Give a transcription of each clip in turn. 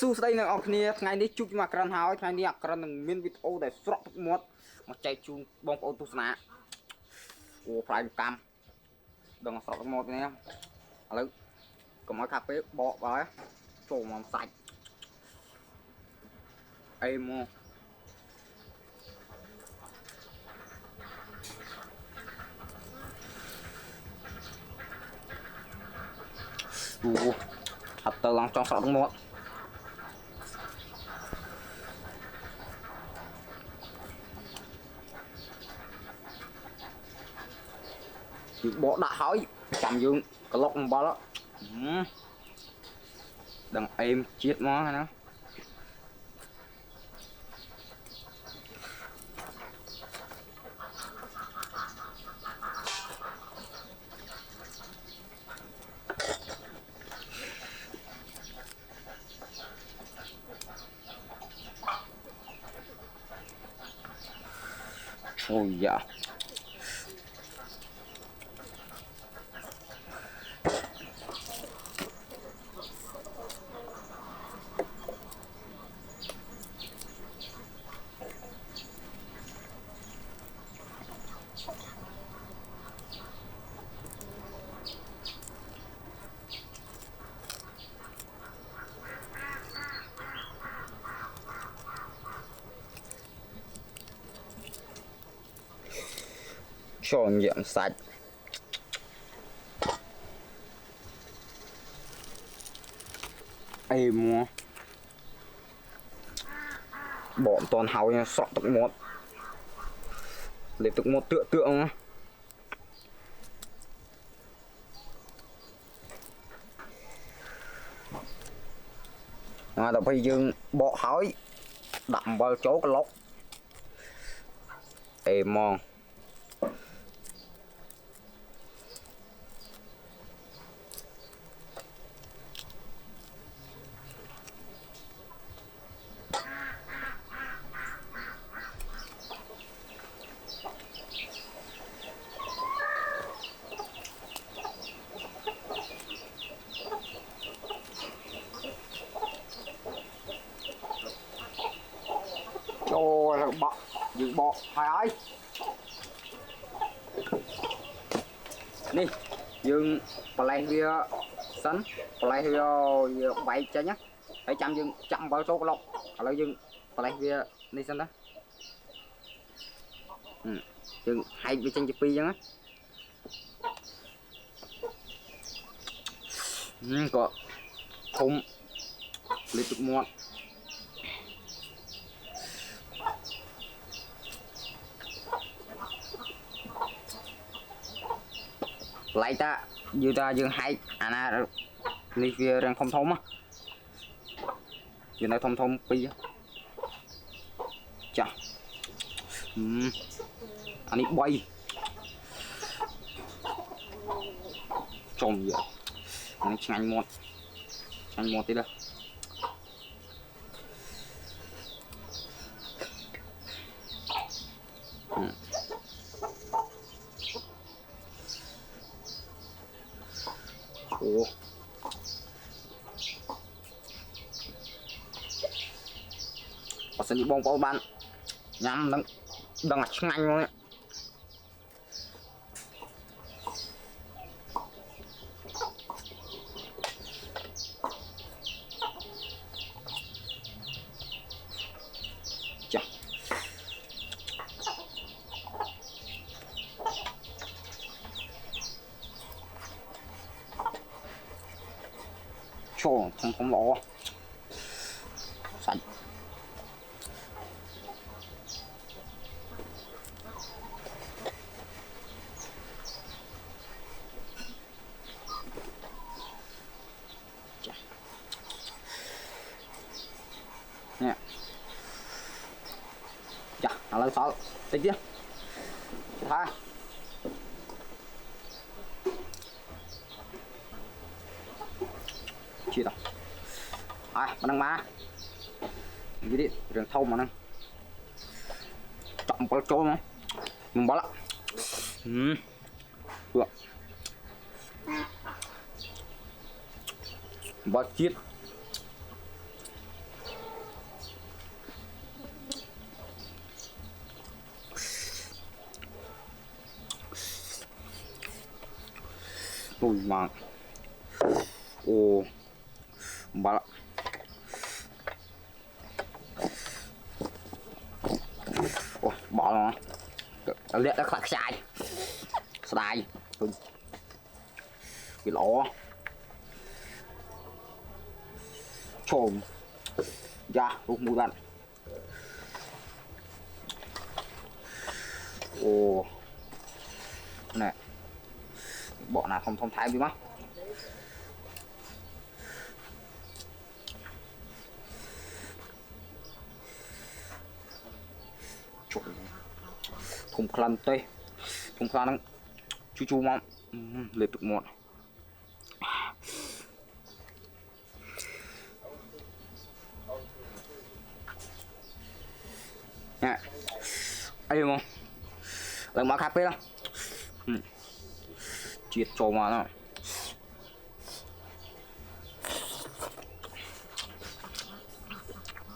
สู้ได้ในออกเนี่ยไงนี่จุกมากระนหายไงนี่กระนมินวิดโอได้สระทุกหมดมาใจจูบอมโอตุสนะโอ้พลายกรรมดังสระทุกหมดเนี่ยอะไรก็มาคาเฟ่บอกไว้โจมมันใส่ไอ้โมดูหัดเตอร์ลองจองสระทุกหมดbỏ đã hỏi chậm dương cái lốc bao đó đừng em chết nó nữa ôi dạ cho nhiễm sạch em mua bọn toàn hào nha sọt tận một lấy tận một tượng tập bây giờ bỏ hỏi đậm vào chỗ cái lốc em mong rồi bọ giữ bọ hai ấy nè dương play via sắn play via bảy cho nhá phải chăm dương chăm bao số lọc là dương play via đi sắn đó dương hai bị chân chụp pi chứ á có thùng lấy tục muộn lại ta như ta dương hai na đi phía đang thông thông á giờ này thông thông pi chà anh ấy bay trồng vậy anh ấy chanh một tí đây ủa và sẽ đi bông bao ban nhắm đang ngặt nhanh luôn đấy chà cho không lỗ sạch nè chà lấy sợ tích chứ thôi chia đâu ai mà đang má gì đi đường thâu mà năng trọng bao trôi mà mình bỏ lại được bỏ chiết Ui mà. Ồ. Bà. Ồ, bỏ nó. Tao liệt nó khắc sai. Sai. Cái lỗ. Trồm. Dạ, lúc mùi bạn. Ồ. Này. Bọn nào không thái đi mắt. Thùng khăn tê. Thùng khăn nó chú chú mong. Liệt được một. Nè. Ấy không? Lần mà cà phê đó. Chiết cho mà nó.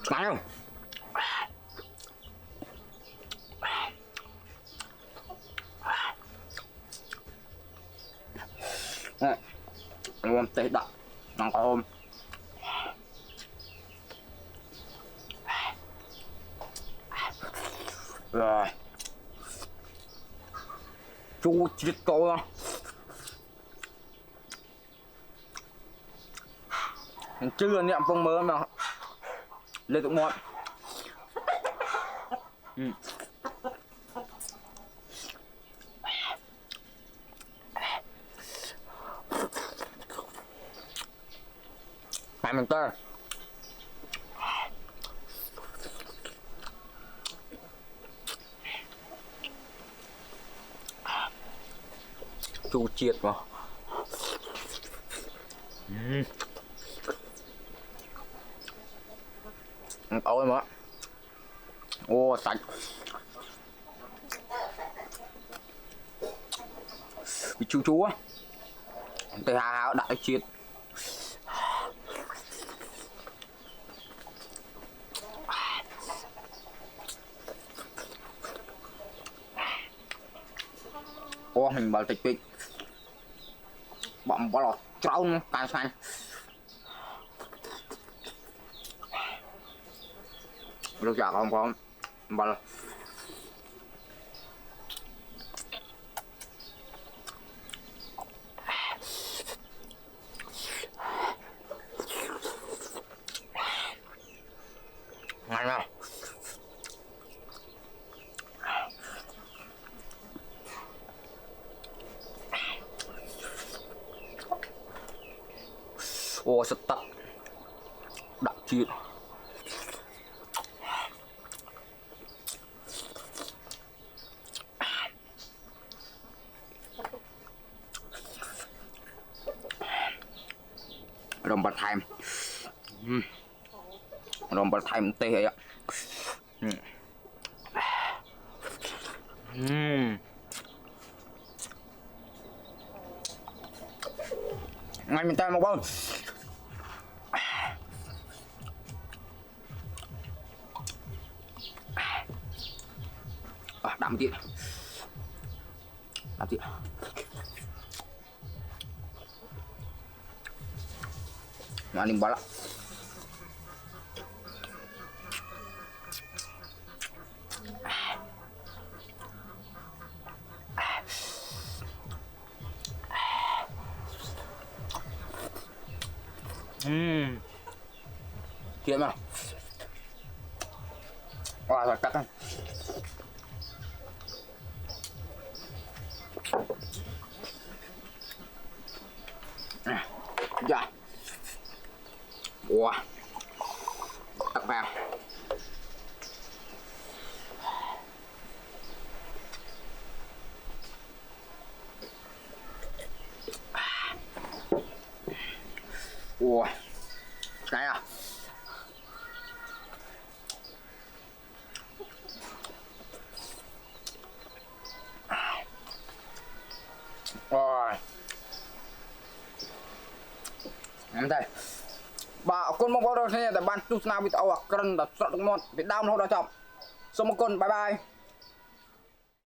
Ngon không? Nè. Ôm tê đậm. Ngon có ôm. Rồi. Chú chiết tôi đó. Chưa niệm phong mơ mà lên tụng một. Hai mình tơ. Chú chiết vào. Ôi mà. Ô sạch. Cái chú á. Tê hào đại chiết. Ô mình bảo tịch tịch. Bỏng bỏ lọt trâu càng xanh. Được chả không bảo là ngon nào. Ô sật tắc đặc chiết. Rồng bật thèm. Rồng bật thèm tê vậy ạ. Ngay mình tay một bông. Đậm tiện. Đậm tiện. Nó ăn bỏ lắm. Kiện mà. Wow, rồi cắt ăn. Dạ. Wow. Cắt vào. Wow. Cái à. Rồi. Em đây. Bà con mong có đâu thế tại ban tu nào bị tao à cần đặt sợ được ngon Việt Nam nó đã chậm. Xong một con bye bye.